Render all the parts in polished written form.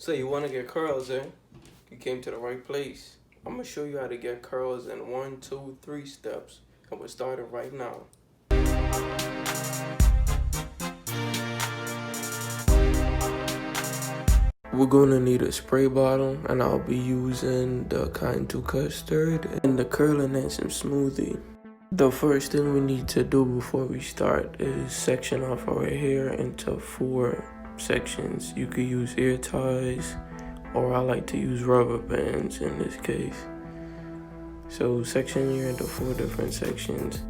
So you want to get curls, eh? You came to the right place. I'm gonna show you how to get curls in 1, 2, 3 steps, and we're starting right now. We're gonna need a spray bottle, and I'll be using the Kind 2 Custard and the Curl Enhancing Smoothie. The first thing we need to do before we start is section off our hair into 4 sections. You could use hair ties, or I like to use rubber bands in this case. So section your hair into 4 different sections.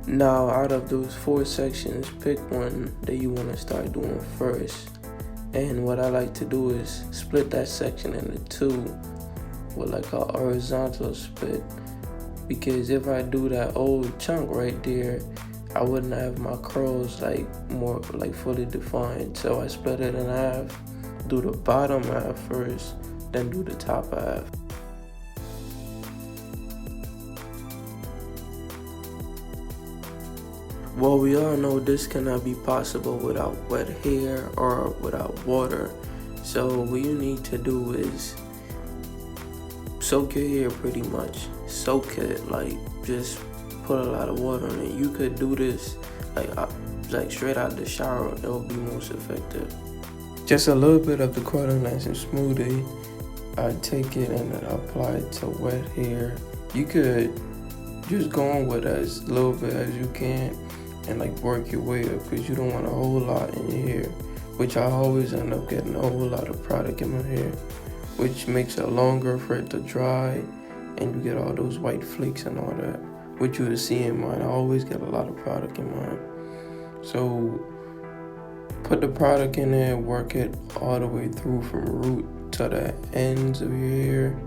Now, out of those 4 sections, pick one that you want to start doing first. And what I like to do is split that section into 2 with like a horizontal split. Because if I do that old chunk right there, I wouldn't have my curls like more like fully defined. So I split it in half, do the bottom half first, then do the top half. Well, we all know this cannot be possible without wet hair or without water. So what you need to do is soak your hair pretty much. Soak it, like just put a lot of water in it. You could do this like straight out the shower. It will be most effective. Just a little bit of the Curl Enhancing Smoothie. I take it and then apply it to wet hair. You could just go on with as little bit as you can and like work your way up, because you don't want a whole lot in your hair, which I always end up getting a whole lot of product in my hair, which makes it longer for it to dry, and you get all those white flakes and all that, which you will see in mine. I always get a lot of product in mine. So put the product in there, work it all the way through from root to the ends of your hair,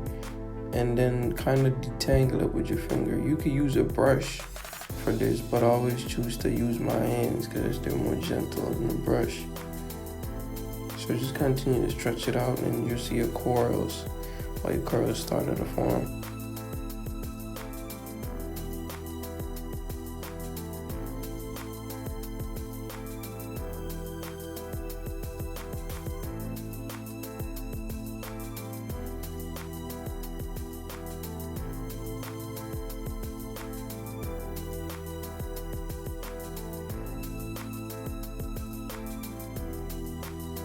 and then kind of detangle it with your finger. You could use a brush for this, but I always choose to use my hands because they're more gentle than the brush. So just continue to stretch it out and you'll see your curls, while your curls starting to form.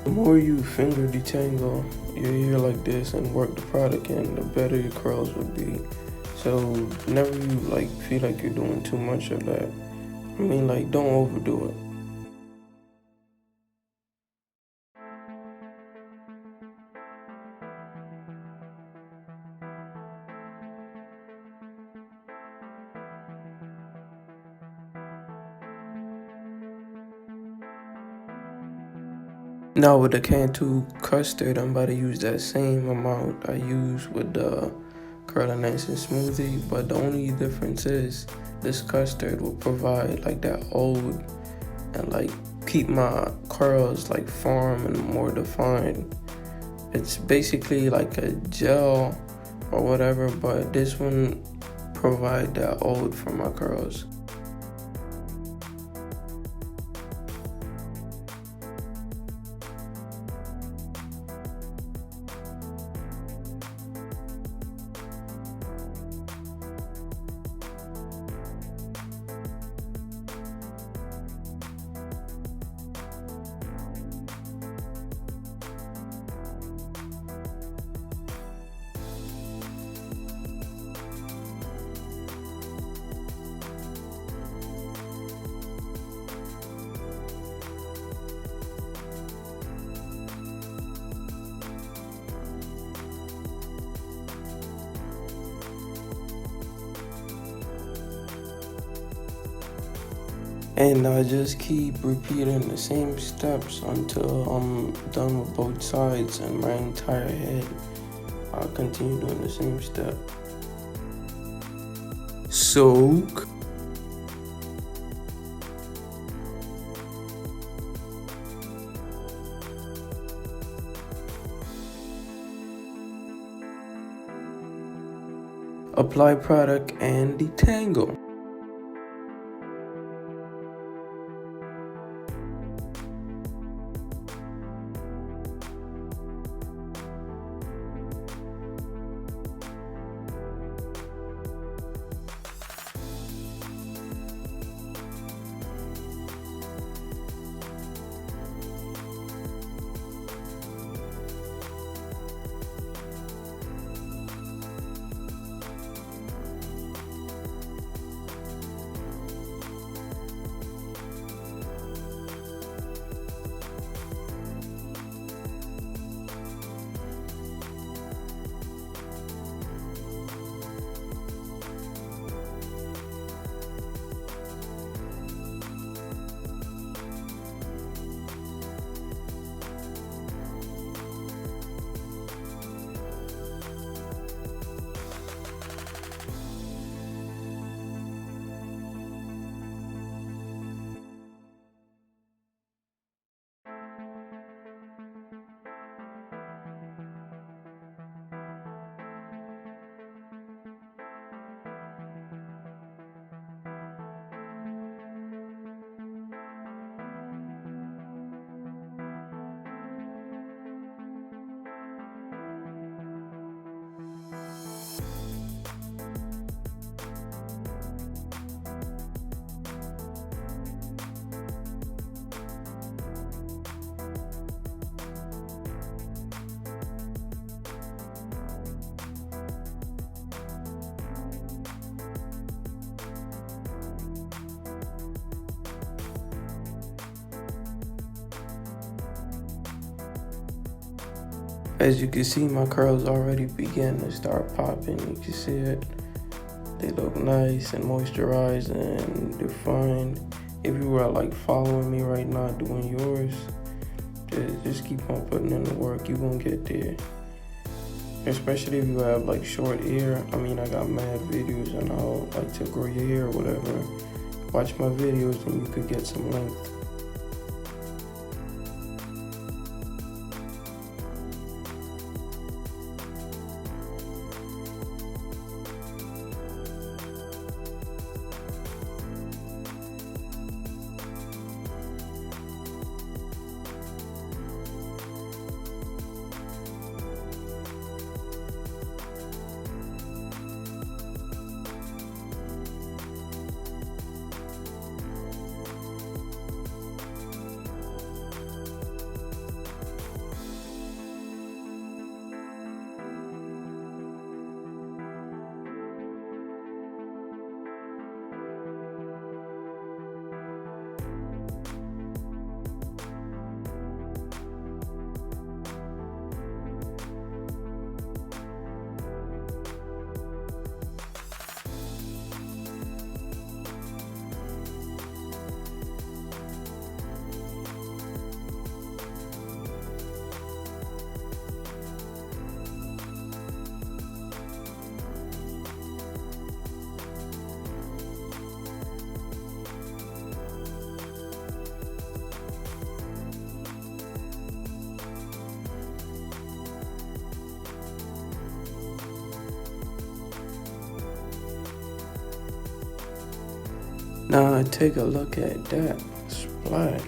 The more you finger detangle your hair like this and work the product in, the better your curls will be. So whenever you like feel like you're doing too much of that, I mean, like, don't overdo it. Now with the Kind 2 Custard, I'm about to use that same amount I use with the Curl Enhancing Smoothie, but the only difference is this custard will provide like that hold and like keep my curls like firm and more defined. It's basically like a gel or whatever, but this one provide that hold for my curls. And I just keep repeating the same steps until I'm done with both sides and my entire head. I'll continue doing the same step. Soak. Apply product and detangle. As you can see, my curls already begin to start popping. You can see it. They look nice and moisturized and defined. If you were like following me right now doing yours, just keep on putting in the work. You gonna get there. Especially if you have like short hair. I mean, I got mad videos on how like to grow your hair or whatever. Watch my videos and you could get some length. Now take a look at that splash.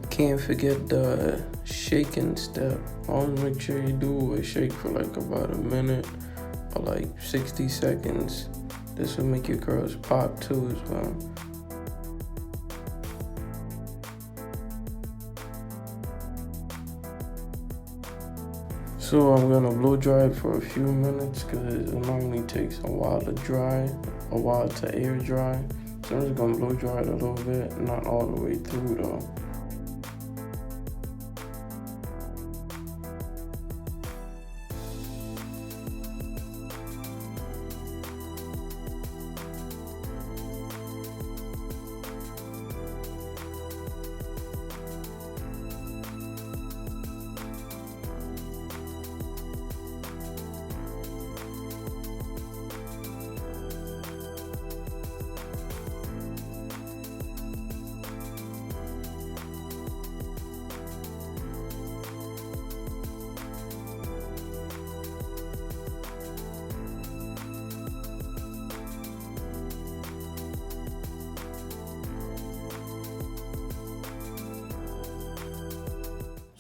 Can't forget the shaking step. Always make sure you do a shake for like about a minute or like 60 seconds. This will make your curls pop too as well. So I'm gonna blow dry it for a few minutes because it normally takes a while to dry, a while to air dry. So I'm just gonna blow dry it a little bit, not all the way through though.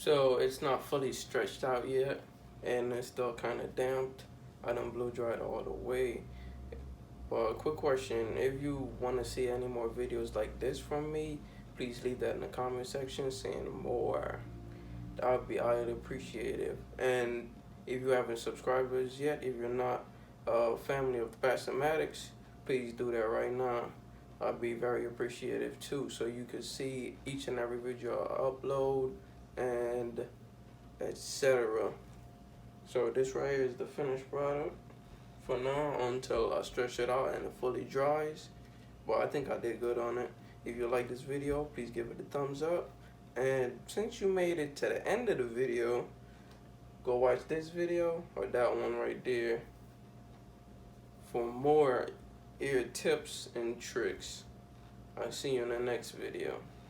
So it's not fully stretched out yet, and it's still kind of damped. I done blow dried all the way. But quick question, if you want to see any more videos like this from me, please leave that in the comment section saying more. That would be highly appreciative. And if you haven't subscribed to us yet, if you're not a family of Bassamatics, please do that right now. I'd be very appreciative too, so you can see each and every video I upload and etc. So this right here is the finished product for now until I stretch it out and it fully dries. But I think I did good on it. If you like this video, please give it a thumbs up. And since you made it to the end of the video, go watch this video or that one right there for more ear tips and tricks. I'll see you in the next video.